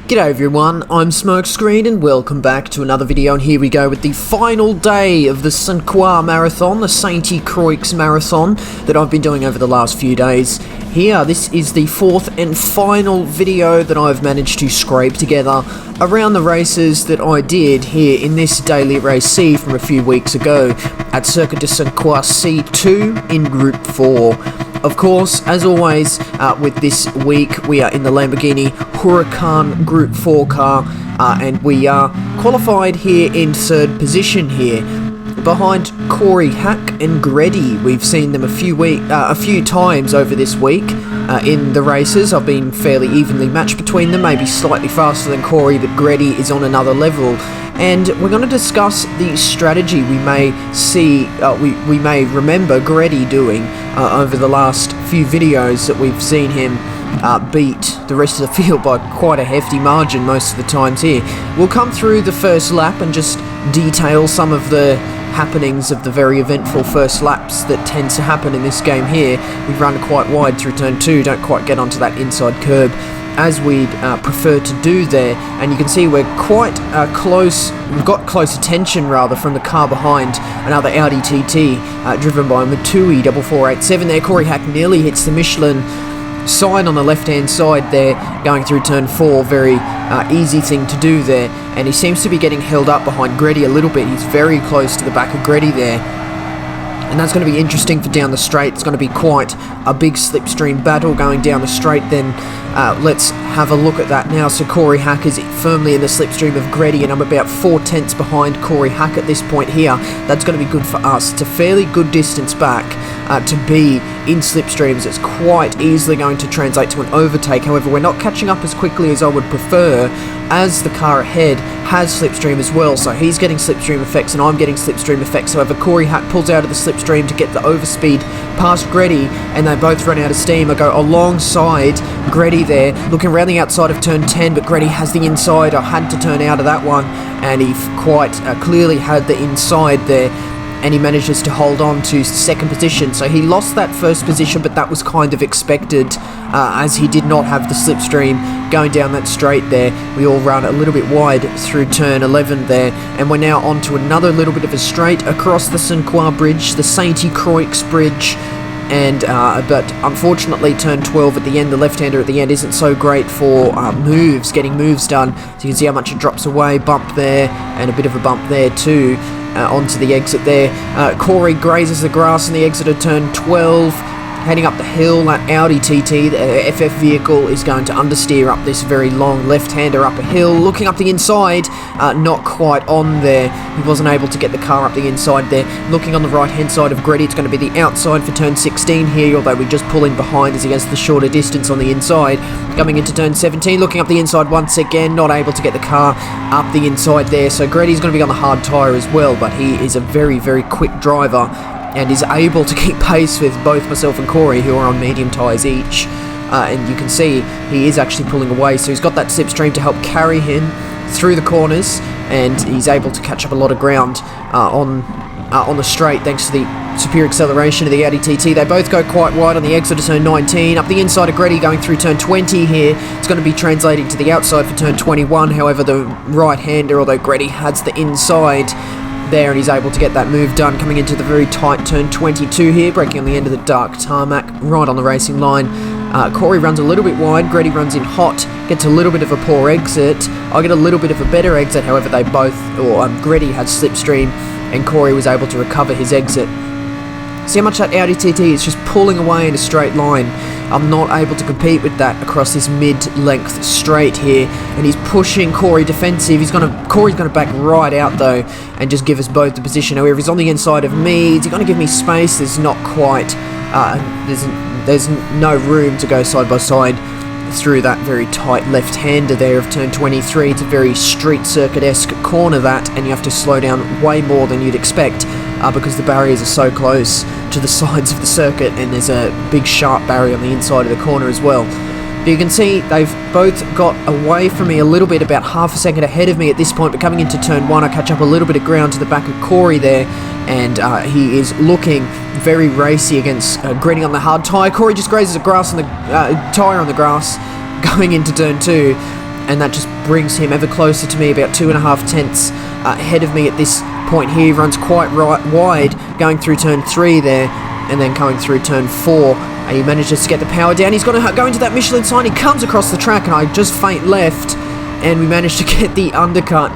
G'day everyone, I'm Smokescreen and welcome back to another video, and here we go with the final day of the Sainte-Croix Marathon, the Sainte-Croix Marathon that I've been doing over the last few days. This is the fourth and final video that I've managed to scrape together around the races that I did here in this daily race C from a few weeks ago at Circuit de Sainte-Croix C2 in Group 4. Of course, as always, with this week, we are in the Lamborghini Huracan Group 4 car, and we are qualified here in third position here, behind Corey Hack and Greddy. We've seen them a few times over this week in the races. I've been fairly evenly matched between them, maybe slightly faster than Corey, but Greddy is on another level. And we're going to discuss the strategy we may see, we may remember Greddy doing over the last few videos that we've seen him beat the rest of the field by quite a hefty margin most of the times here. We'll come through the first lap and just detail some of the happenings of the very eventful first laps that tends to happen in this game here. We run quite wide through turn 2, don't quite get onto that inside curb as we'd prefer to do there, and you can see we're quite close. We've got close attention rather from the car behind, another Audi TT driven by Matui 4487 there. Corey Hack nearly hits the Michelin sign on the left hand side there going through turn 4. Very easy thing to do there, and he seems to be getting held up behind Greddy a little bit. He's very close to the back of Greddy there, and that's going to be interesting for down the straight. It's going to be quite a big slipstream battle going down the straight. Then let's have a look at that now. So Corey Hack is firmly in the slipstream of Greddy, and I'm about 4/10 behind Corey Hack at this point here. That's going to be good for us. It's a fairly good distance back to be in slipstreams. It's quite easily going to translate to an overtake. However, we're not catching up as quickly as I would prefer, as the car ahead has slipstream as well. So he's getting slipstream effects and I'm getting slipstream effects. However, Corey Hack pulls out of the slipstream to get the overspeed past Greddy, and they both run out of steam. I go alongside Greddy there, looking around the outside of turn 10, but Greddy has the inside. I had to turn out of that one, and he quite clearly had the inside there, and he manages to hold on to second position. So he lost that first position, but that was kind of expected, as he did not have the slipstream going down that straight there. We all run a little bit wide through turn 11 there, and we're now on to another little bit of a straight across the Sainte-Croix Bridge, the Sainte-Croix Bridge. And but unfortunately turn 12 at the end, the left-hander at the end, isn't so great for getting moves done. So you can see how much it drops away. Bump there, and a bit of a bump there too, onto the exit there. Corey grazes the grass in the exit of turn 12. Heading up the hill, that Audi TT, the FF vehicle, is going to understeer up this very long left-hander up a hill. Looking up the inside, not quite on there. He wasn't able to get the car up the inside there. Looking on the right-hand side of Greddy, it's going to be the outside for turn 16 here, although we just pull in behind as he gets the shorter distance on the inside. Coming into turn 17, looking up the inside once again, not able to get the car up the inside there. So Greddy's going to be on the hard tyre as well, but he is a very, very quick driver, and is able to keep pace with both myself and Corey, who are on medium tyres each. And you can see he is actually pulling away, so he's got that slipstream to help carry him through the corners, and he's able to catch up a lot of ground on the straight thanks to the superior acceleration of the Audi TT. They both go quite wide on the exit of turn 19. Up the inside of Greddy going through turn 20 here. It's going to be translating to the outside for turn 21. However, the right-hander, although Greddy has the inside there, and he's able to get that move done. Coming into the very tight turn 22 here, braking on the end of the dark tarmac, right on the racing line. Corey runs a little bit wide, Greddy runs in hot, gets a little bit of a poor exit. I get a little bit of a better exit, however they both, Greddy had slipstream, and Corey was able to recover his exit. See how much that Audi TT is just pulling away in a straight line. I'm not able to compete with that across this mid-length straight here, and he's pushing Corey defensive. Corey's gonna back right out though, and just give us both the position. However, he's on the inside of me. Is he gonna give me space? There's not quite. There's no room to go side by side through that very tight left-hander there of turn 23. It's a very street circuit-esque corner that, and you have to slow down way more than you'd expect, because the barriers are so close to the sides of the circuit, and there's a big sharp barrier on the inside of the corner as well. But you can see they've both got away from me a little bit, about half a second ahead of me at this point, but coming into turn 1 I catch up a little bit of ground to the back of Corey there, and he is looking very racy against Greddy on the hard tyre. Corey just grazes the grass on the tyre on the grass going into turn 2, and that just brings him ever closer to me, about 2.5 tenths ahead of me at this point here. He runs quite wide, going through turn 3 there, and then going through turn 4. He manages to get the power down. He's going to go into that Michelin sign. He comes across the track, and I just faint left, and we managed to get the undercut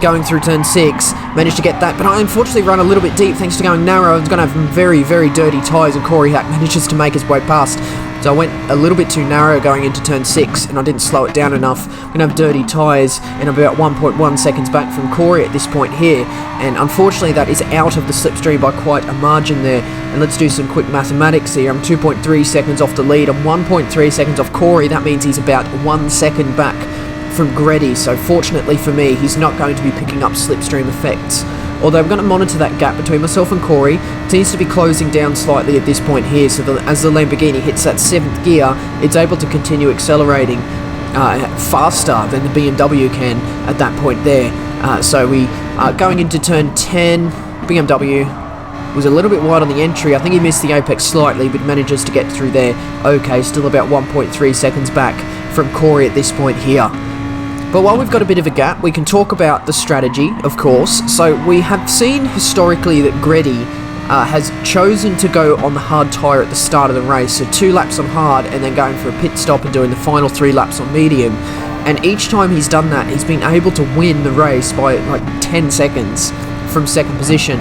going through turn 6. Managed to get that, but I unfortunately run a little bit deep thanks to going narrow. I was going to have very, very dirty tyres, and Corey Hack manages to make his way past. So I went a little bit too narrow going into turn 6, and I didn't slow it down enough. I'm going to have dirty tyres, and I'm about 1.1 seconds back from Corey at this point here, and unfortunately that is out of the slipstream by quite a margin there. And let's do some quick mathematics here. I'm 2.3 seconds off the lead. I'm 1.3 seconds off Corey. That means he's about 1 second back from Greddy, so fortunately for me, he's not going to be picking up slipstream effects. Although I'm going to monitor that gap between myself and Corey. It seems to be closing down slightly at this point here, so that as the Lamborghini hits that 7th gear, it's able to continue accelerating faster than the BMW can at that point there. So we are going into turn 10. BMW was a little bit wide on the entry. I think he missed the apex slightly, but manages to get through there. Okay, still about 1.3 seconds back from Corey at this point here. But while we've got a bit of a gap, we can talk about the strategy, of course. So we have seen historically that Greddy has chosen to go on the hard tyre at the start of the race. So 2 laps on hard and then going for a pit stop and doing the final 3 laps on medium. And each time he's done that, he's been able to win the race by like 10 seconds from second position.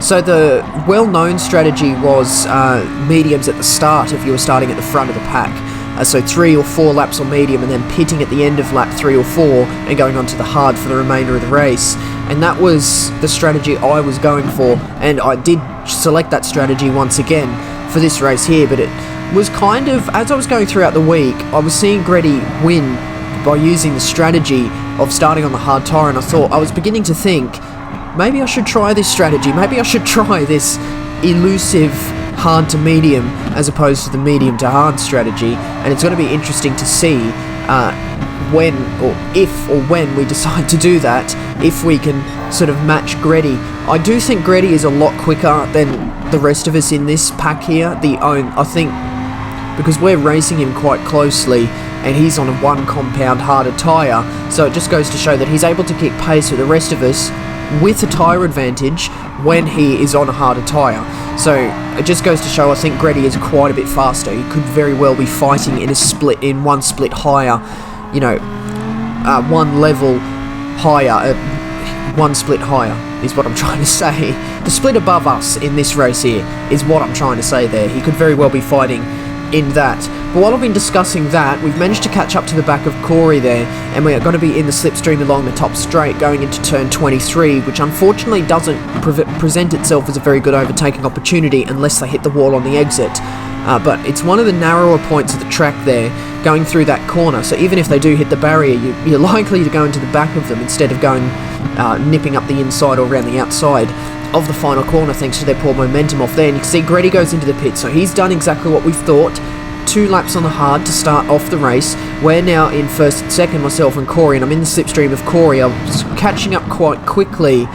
So the well-known strategy was mediums at the start if you were starting at the front of the pack. So 3 or 4 laps on medium and then pitting at the end of lap 3 or 4 and going on to the hard for the remainder of the race. And that was the strategy I was going for, and I did select that strategy once again for this race here, but it was kind of, as I was going throughout the week, I was seeing Greddy win by using the strategy of starting on the hard tyre, and I was beginning to think, maybe I should try this strategy, maybe I should try this elusive hard to medium as opposed to the medium to hard strategy. And it's going to be interesting to see when or if or when we decide to do that, if we can sort of match Greddy. I do think Greddy is a lot quicker than the rest of us in this pack here. I think because we're racing him quite closely and he's on a 1 compound harder tyre, so it just goes to show that he's able to keep pace with the rest of us with a tyre advantage when he is on a harder tyre. So it just goes to show I think Greddy is quite a bit faster. He could very well be fighting in one split higher, you know, 1 level higher, 1 split higher is what I'm trying to say. The split above us in this race here is what I'm trying to say there. He could very well be fighting in that. But while I've been discussing that, we've managed to catch up to the back of Corey there, and we are going to be in the slipstream along the top straight going into turn 23, which unfortunately doesn't present itself as a very good overtaking opportunity unless they hit the wall on the exit. But it's one of the narrower points of the track there, going through that corner, so even if they do hit the barrier, you're likely to go into the back of them instead of going nipping up the inside or around the outside of the final corner thanks to their poor momentum off there. And you can see Greddy goes into the pit, so he's done exactly what we thought. 2 laps on the hard to start off the race. We're now in first and second, myself and Corey, and I'm in the slipstream of Corey. I was catching up quite quickly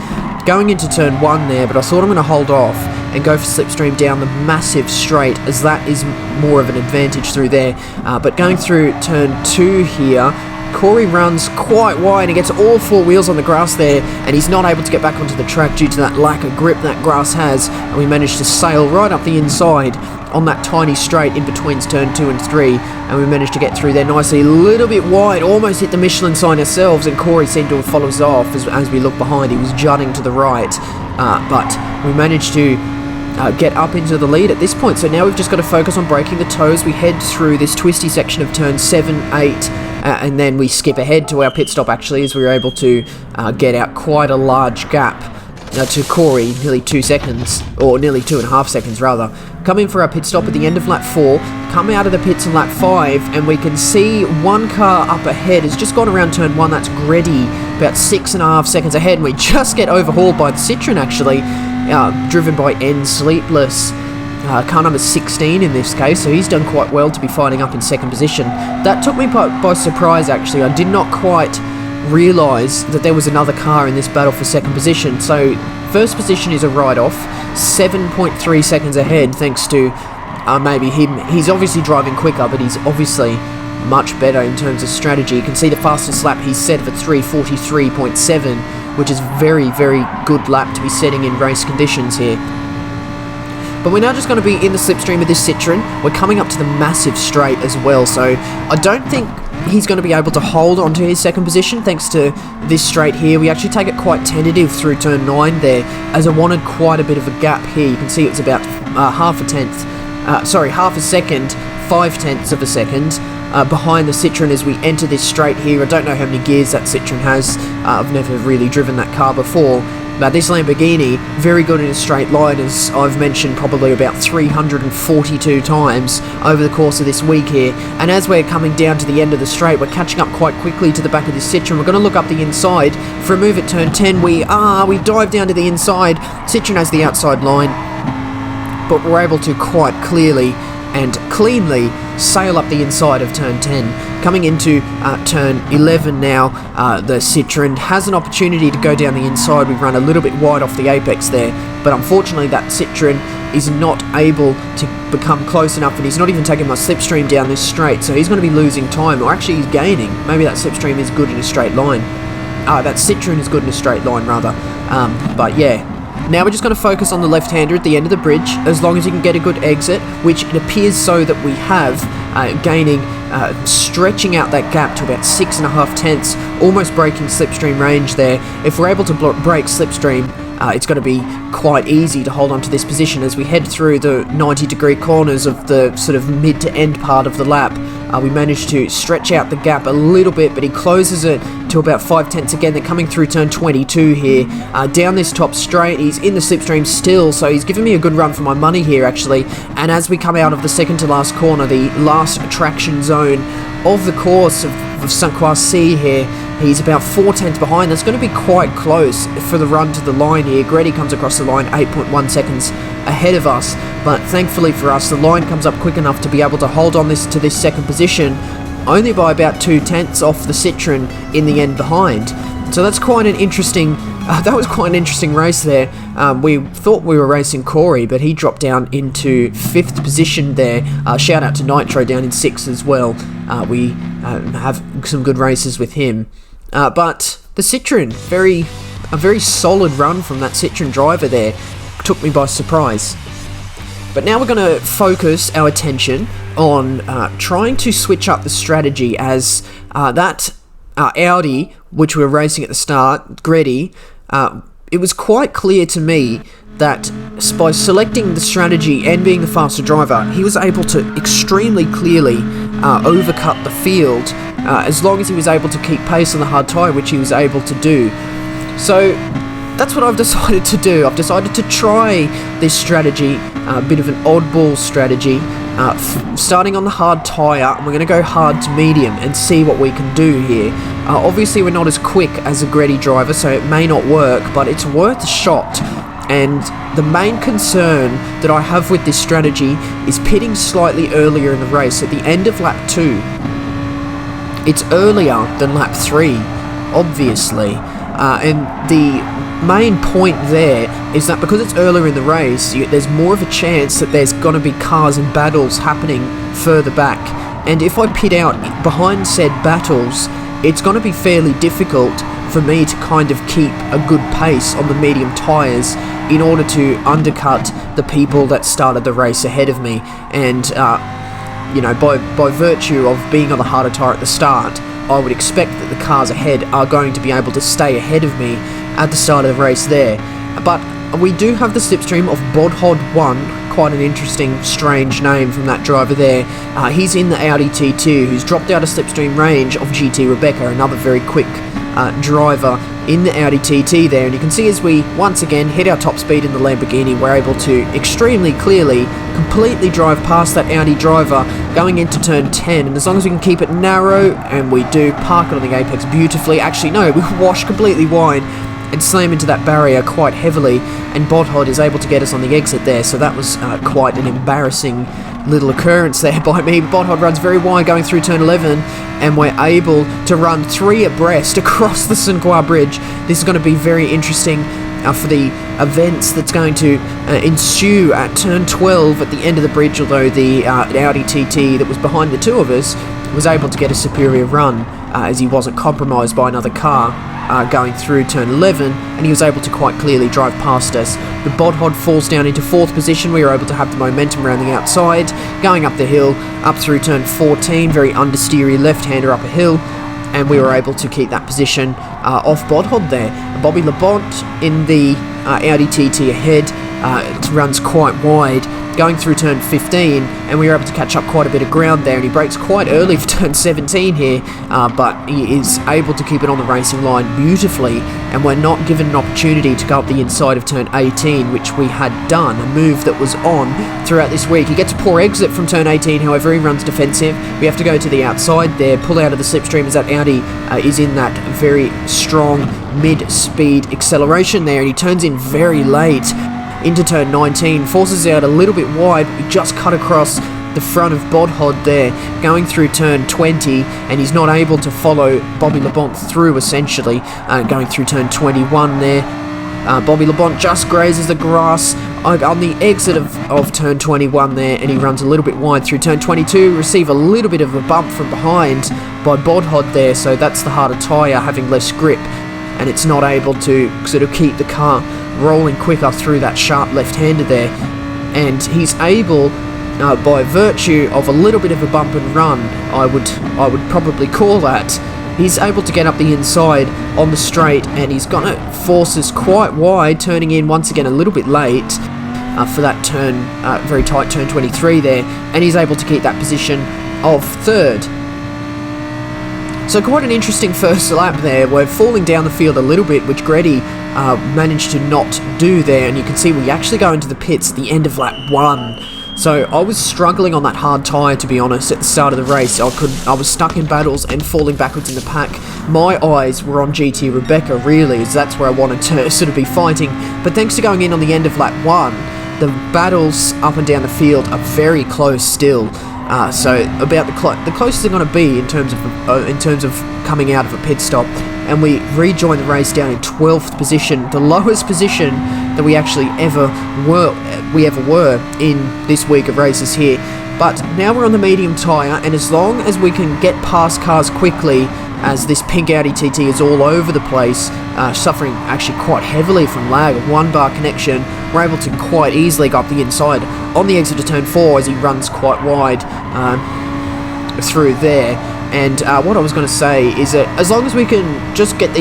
going into turn 1 there, but I thought I'm going to hold off and go for slipstream down the massive straight, as that is more of an advantage through there. But going through turn 2 here, Corey runs quite wide and gets all 4 wheels on the grass there, and he's not able to get back onto the track due to that lack of grip that grass has, and we managed to sail right up the inside on that tiny straight in between turn 2 and 3, and we managed to get through there nicely. A little bit wide, almost hit the Michelin sign ourselves, and Corey seemed to have followed us off as we look behind. He was jutting to the right, but we managed to get up into the lead at this point. So now we've just got to focus on breaking the toes. We head through this twisty section of turn 7, 8, and then we skip ahead to our pit stop actually, as we were able to get out quite a large gap to Corey, nearly 2 seconds, or nearly 2.5 seconds rather. Come in for our pit stop at the end of lap 4, come out of the pits in lap 5, and we can see 1 car up ahead has just gone around turn 1, that's Greddy, about 6.5 seconds ahead, and we just get overhauled by the Citroen actually, driven by N Sleepless. Car number 16 in this case, so he's done quite well to be fighting up in second position. That took me by surprise actually. I did not quite realise that there was another car in this battle for second position. So first position is a write-off, 7.3 seconds ahead thanks to maybe him. He's obviously driving quicker, but he's obviously much better in terms of strategy. You can see the fastest lap he's set for 3:43.7, which is very, very good lap to be setting in race conditions here. But we're now just going to be in the slipstream of this Citroen. We're coming up to the massive straight as well, so I don't think he's going to be able to hold onto his second position thanks to this straight here. We actually take it quite tentative through turn 9 there, as I wanted quite a bit of a gap here. You can see it was about half a second, 5/10 of a second behind the Citroen as we enter this straight here. I don't know how many gears that Citroen has. I've never really driven that car before. But this Lamborghini, very good in a straight line, as I've mentioned probably about 342 times over the course of this week here. And as we're coming down to the end of the straight, we're catching up quite quickly to the back of this Citroen. We're going to look up the inside. For a move at turn 10, we dive down to the inside. Citroen has the outside line, but we're able to quite clearly and cleanly sail up the inside of turn 10. Coming into turn 11 now, the Citroen has an opportunity to go down the inside. We run a little bit wide off the apex there, but unfortunately that Citroen is not able to become close enough, and he's not even taking my slipstream down this straight, so he's going to be losing time, or actually he's gaining. Maybe that slipstream is good in a straight line. That Citroen is good in a straight line, rather. But yeah. Now we're just going to focus on the left-hander at the end of the bridge, as long as you can get a good exit, which it appears so that we have, stretching out that gap to about 6.5/10, almost breaking slipstream range there. If we're able to break slipstream, it's going to be quite easy to hold on to this position as we head through the 90-degree corners of the sort of mid to end part of the lap. We managed to stretch out the gap a little bit, but he closes it to about 5/10 again. They're coming through turn 22 here. Down this top straight, he's in the slipstream still, so he's giving me a good run for my money here, actually. And as we come out of the second to last corner, the last traction zone of the course of Sainte-Croix here, he's about 4/10 behind. That's going to be quite close for the run to the line here. Grady comes across the line 8.1 seconds ahead of us, but thankfully for us, the line comes up quick enough to be able to hold on to this second position, only by about 2/10 off the Citroen in the end behind. So that's quite an interesting. That was quite an interesting race there. We thought we were racing Corey, but he dropped down into 5th position there. Shout out to Nitro down in 6th as well. We have some good races with him. But the Citroen, a very solid run from that Citroen driver there. Took me by surprise. But now we're going to focus our attention on trying to switch up the strategy, as that Audi, which we were racing at the start, Grady, it was quite clear to me that by selecting the strategy and being the faster driver, he was able to extremely clearly overcut the field, as long as he was able to keep pace on the hard tyre, which he was able to do. So that's what I've decided to do. I've decided to try this strategy, a bit of an oddball strategy, starting on the hard tyre, and we're going to go hard to medium and see what we can do here. Obviously we're not as quick as a Grady driver, so it may not work, but it's worth a shot. And the main concern that I have with this strategy is pitting slightly earlier in the race, at the end of lap 2. It's earlier than lap 3, obviously, and the main point there is that because it's earlier in the race, there's more of a chance that there's going to be cars and battles happening further back. And if I pit out behind said battles, it's going to be fairly difficult for me to kind of keep a good pace on the medium tyres in order to undercut the people that started the race ahead of me. And you know, by virtue of being on the harder tyre at the start, I would expect that the cars ahead are going to be able to stay ahead of me at the start of the race there. But we do have the slipstream of Bodhod1, quite an interesting, strange name from that driver there. He's in the Audi T2, who's dropped out of slipstream range of GT Rebecca, another very quick driver in the Audi TT there. And you can see as we once again hit our top speed in the Lamborghini, we're able to extremely clearly completely drive past that Audi driver going into turn 10, and as long as we can keep it narrow, and we do, park it on the apex beautifully. Actually no, we wash completely wide and slam into that barrier quite heavily, and Bodhod is able to get us on the exit there, so that was quite an embarrassing little occurrence there by me. Bodhod runs very wide going through turn 11, and we're able to run 3 abreast across the Sainte-Croix Bridge. This is going to be very interesting for the events that's going to ensue at turn 12 at the end of the bridge, although the Audi TT that was behind the two of us was able to get a superior run as he wasn't compromised by another car going through turn 11, and he was able to quite clearly drive past us. The Bodhod falls down into 4th position. We were able to have the momentum around the outside, going up the hill, up through turn 14, very understeery left-hander up a hill, and we were able to keep that position off Bodhod there. Bobby Labonte in the Audi TT ahead, runs quite wide, going through turn 15, and we were able to catch up quite a bit of ground there, and he brakes quite early for turn 17 here, but he is able to keep it on the racing line beautifully, and we're not given an opportunity to go up the inside of turn 18, which we had done, a move that was on throughout this week. He gets a poor exit from turn 18, however, he runs defensive. We have to go to the outside there, pull out of the slipstream as that Audi is in that very strong mid-speed acceleration there, and he turns in very late into turn 19, forces out a little bit wide. We just cut across the front of Bodhod there, going through turn 20, and he's not able to follow Bobby Labonte through, essentially, going through turn 21 there. Bobby Labonte just grazes the grass on the exit of turn 21 there, and he runs a little bit wide through turn 22, receive a little bit of a bump from behind by Bodhod there, so that's the harder tyre having less grip, and it's not able to sort of keep the car rolling quicker through that sharp left-hander there, and he's able, by virtue of a little bit of a bump and run, I would probably call that, he's able to get up the inside on the straight, and he's gonna force us quite wide, turning in once again a little bit late for that turn, very tight turn 23 there, and he's able to keep that position of 3rd. So quite an interesting first lap there. We're falling down the field a little bit, which Greddy managed to not do there, and you can see we actually go into the pits at the end of lap 1. So I was struggling on that hard tyre, to be honest, at the start of the race. I was stuck in battles and falling backwards in the pack. My eyes were on GT Rebecca, really, as that's where I wanted to sort of be fighting. But thanks to going in on the end of lap 1, the battles up and down the field are very close still. So about the closest they're going to be in terms of coming out of a pit stop, and we rejoin the race down in 12th position, the lowest position that we actually ever were in this week of races here. But now we're on the medium tyre, and as long as we can get past cars quickly, as this pink Audi TT is all over the place, suffering actually quite heavily from lag, a 1-bar connection, we're able to quite easily go up the inside on the exit of turn 4 as he runs quite wide through there. And what I was going to say is that as long as we can just get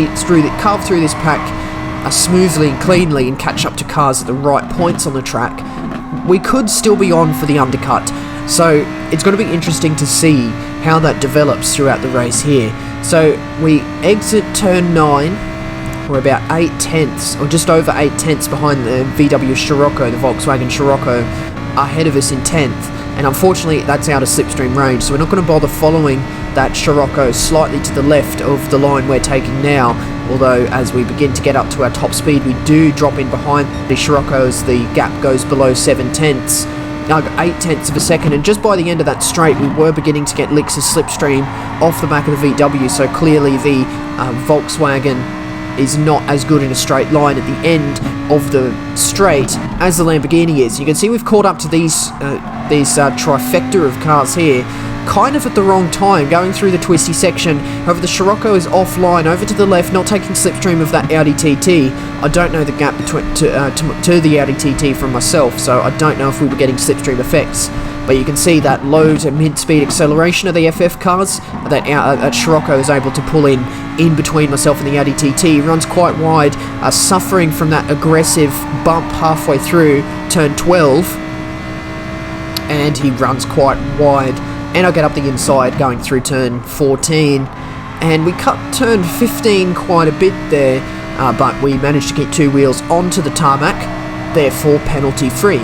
carve through this pack smoothly and cleanly and catch up to cars at the right points on the track, we could still be on for the undercut. So it's going to be interesting to see how that develops throughout the race here. So we exit turn 9, we're about 8 tenths, or just over 8 tenths behind the VW Scirocco, the Volkswagen Scirocco, ahead of us in 10th, and unfortunately that's out of slipstream range, so we're not going to bother following that Scirocco slightly to the left of the line we're taking now, although as we begin to get up to our top speed we do drop in behind the Scirocco as the gap goes below 7 tenths. 8 tenths of a second, and just by the end of that straight we were beginning to get licks of slipstream off the back of the VW, so clearly the Volkswagen is not as good in a straight line at the end of the straight as the Lamborghini is. You can see we've caught up to these trifecta of cars here kind of at the wrong time, going through the twisty section. However, the Scirocco is offline over to the left, not taking slipstream of that Audi TT. I don't know the gap between to the Audi TT from myself, so I don't know if we were getting slipstream effects. But you can see that low to mid-speed acceleration of the FF cars that Scirocco is able to pull in between myself and the Audi TT. He runs quite wide, suffering from that aggressive bump halfway through turn 12, and he runs quite wide. And I get up the inside going through turn 14, and we cut turn 15 quite a bit there, but we managed to get 2 wheels onto the tarmac, therefore penalty free.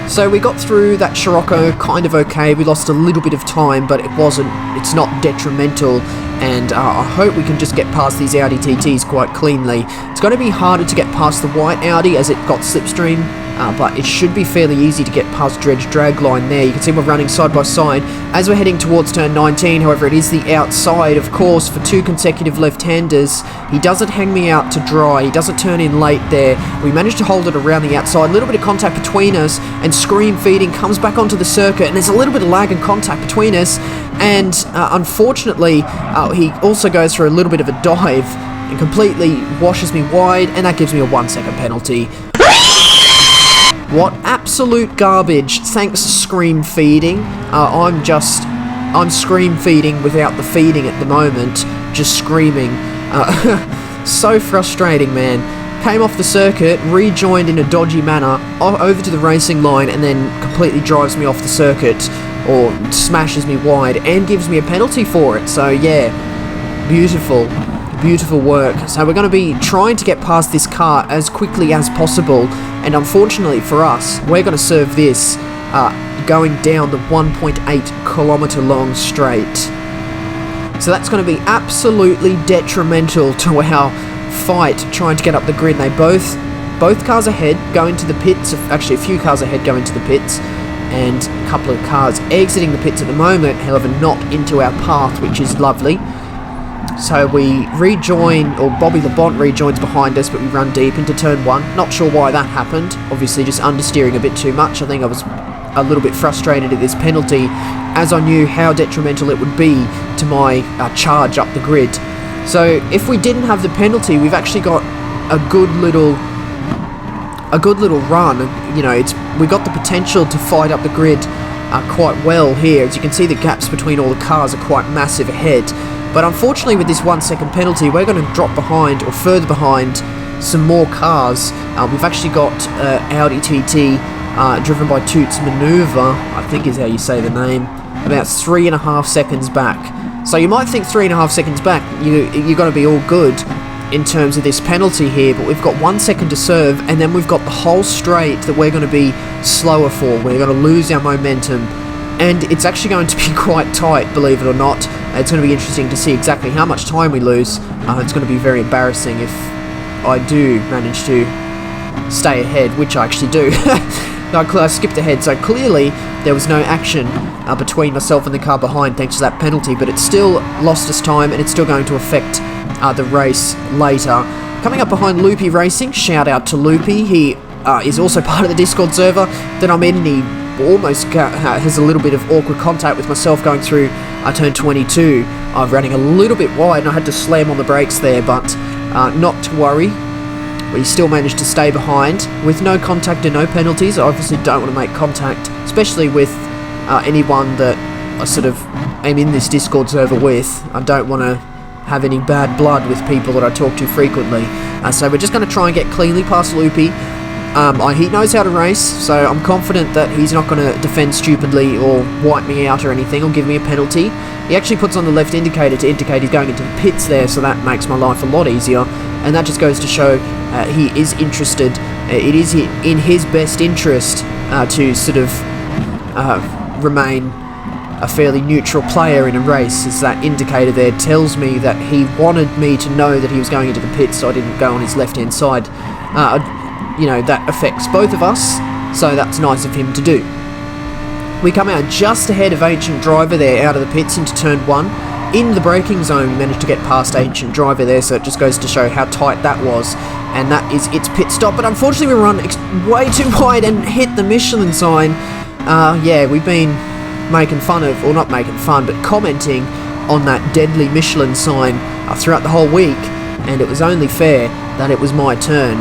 So we got through that Scirocco kind of okay. We lost a little bit of time, but it's not detrimental, and I hope we can just get past these Audi TTs quite cleanly. It's going to be harder to get past the white Audi as it got slipstream but it should be fairly easy to get past Dredge Dragline there. You can see we're running side by side as we're heading towards turn 19. However, it is the outside, of course, for 2 consecutive left-handers. He doesn't hang me out to dry. He doesn't turn in late there. We managed to hold it around the outside. A little bit of contact between us, and Scream Feeding comes back onto the circuit, and there's a little bit of lag and contact between us, and unfortunately, he also goes for a little bit of a dive and completely washes me wide, and that gives me a 1-second penalty. What absolute garbage. Thanks, Scream Feeding. I'm Scream Feeding without the feeding at the moment. Just screaming. So frustrating, man. Came off the circuit, rejoined in a dodgy manner, over to the racing line, and then completely drives me off the circuit, or smashes me wide, and gives me a penalty for it. So, yeah, beautiful. Beautiful work. So we're going to be trying to get past this car as quickly as possible, and unfortunately for us, we're going to serve this going down the 1.8 kilometer long straight. So that's going to be absolutely detrimental to our fight trying to get up the grid. They both cars ahead go into the pits, actually a few cars ahead go into the pits, and a couple of cars exiting the pits at the moment, however not into our path, which is lovely. So we rejoin, or Bobby LeBont rejoins behind us, but we run deep into turn 1. Not sure why that happened. Obviously just understeering a bit too much. I think I was a little bit frustrated at this penalty, as I knew how detrimental it would be to my charge up the grid. So if we didn't have the penalty, we've actually got a good little run. You know, we got the potential to fight up the grid quite well here. As you can see, the gaps between all the cars are quite massive ahead. But unfortunately with this 1-second penalty, we're going to drop behind, or further behind, some more cars. We've actually got Audi TT, driven by Toots Maneuver, I think is how you say the name, about 3.5 seconds back. So you might think 3.5 seconds back, you're going to be all good in terms of this penalty here, but we've got 1 second to serve, and then we've got the whole straight that we're going to be slower for. We're going to lose our momentum, and it's actually going to be quite tight, believe it or not. It's going to be interesting to see exactly how much time we lose. It's going to be very embarrassing if I do manage to stay ahead, which I actually do. I skipped ahead, so clearly there was no action between myself and the car behind thanks to that penalty, but it still lost us time, and it's still going to affect the race later. Coming up behind Loopy Racing, shout out to Loopy. He is also part of the Discord server that I'm in, and he almost has a little bit of awkward contact with myself going through turn 22. I'm running a little bit wide, and I had to slam on the brakes there, but not to worry. We still managed to stay behind with no contact and no penalties. I obviously don't want to make contact, especially with anyone that I sort of am in this Discord server with. I don't want to have any bad blood with people that I talk to frequently. So we're just going to try and get cleanly past Loopy. He knows how to race, so I'm confident that he's not going to defend stupidly or wipe me out or anything, or give me a penalty. He actually puts on the left indicator to indicate he's going into the pits there, so that makes my life a lot easier, and that just goes to show he is interested. It is in his best interest to sort of remain a fairly neutral player in a race, as that indicator there tells me that he wanted me to know that he was going into the pits, so I didn't go on his left-hand side. You know, that affects both of us, so that's nice of him to do. We come out just ahead of Ancient Driver there, out of the pits into turn 1. In the braking zone, we managed to get past Ancient Driver there, so it just goes to show how tight that was. And that is its pit stop, but unfortunately we run way too wide and hit the Michelin sign. Yeah, we've been making fun of, or not making fun, but commenting on that deadly Michelin sign throughout the whole week, and it was only fair that it was my turn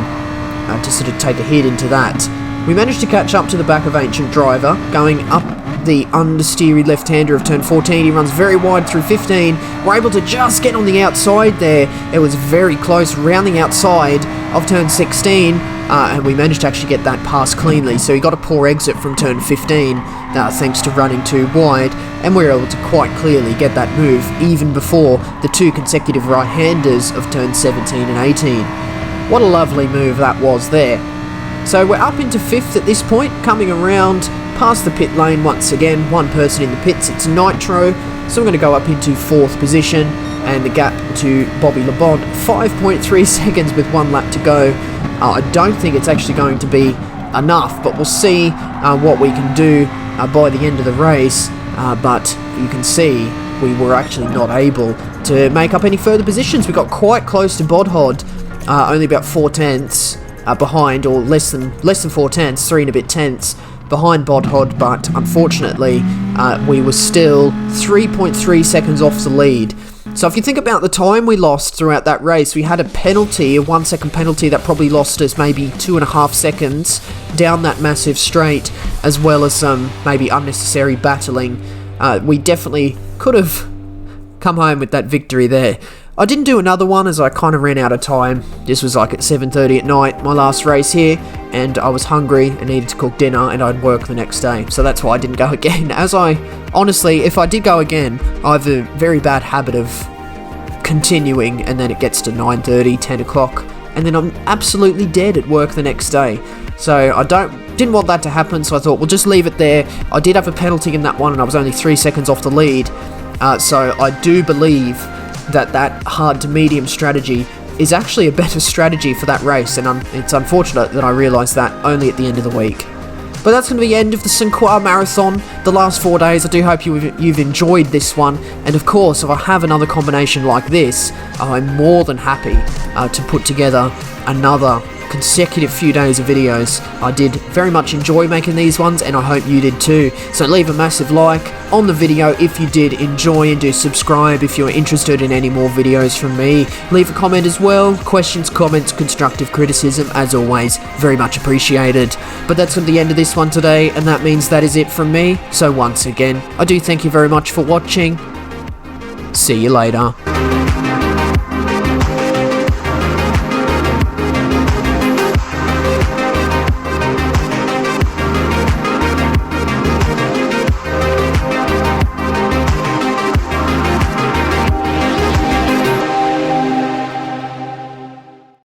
to sort of take a hit into that. We managed to catch up to the back of Ancient Driver, going up the understeery left-hander of turn 14. He runs very wide through 15. We're able to just get on the outside there. It was very close, round the outside of turn 16, and we managed to actually get that pass cleanly. So he got a poor exit from turn 15, thanks to running too wide, and we were able to quite clearly get that move even before the 2 consecutive right-handers of turn 17 and 18. What a lovely move that was there. So we're up into 5th at this point, coming around past the pit lane once again. One person in the pits, it's Nitro, so we're going to go up into 4th position, and the gap to Bobby LeBont, 5.3 seconds with 1 lap to go. I don't think it's actually going to be enough, but we'll see what we can do by the end of the race. But you can see we were actually not able to make up any further positions. We got quite close to Bodhod, only about 4/10 behind, or less than 4/10, 3 and a bit tenths behind Bodhod, but unfortunately we were still 3.3 seconds off the lead. So if you think about the time we lost throughout that race, we had a penalty, a 1 second penalty that probably lost us maybe 2.5 seconds down that massive straight, as well as some maybe unnecessary battling. We definitely could have come home with that victory there. I didn't do another one as I kind of ran out of time. This was like at 7:30 at night, my last race here, and I was hungry and needed to cook dinner, and I'd work the next day. So that's why I didn't go again. Honestly, if I did go again, I have a very bad habit of continuing, and then it gets to 9:30, 10 o'clock, and then I'm absolutely dead at work the next day. So I didn't want that to happen, so I thought we'll just leave it there. I did have a penalty in that one, and I was only 3 seconds off the lead. So I do believe that hard to medium strategy is actually a better strategy for that race, and it's unfortunate that I realised that only at the end of the week. But that's going to be the end of the Sainte-Croix Marathon, the last 4 days. I do hope you've enjoyed this one, and of course, if I have another combination like this, I'm more than happy to put together another consecutive few days of videos. I did very much enjoy making these ones, and I hope you did too. So leave a massive like on the video if you did enjoy, and do subscribe if you're interested in any more videos from me. Leave a comment as well. Questions, comments, constructive criticism, as always, very much appreciated. But that's the end of this one today, and that means that is it from me. So once again, I do thank you very much for watching. See you later.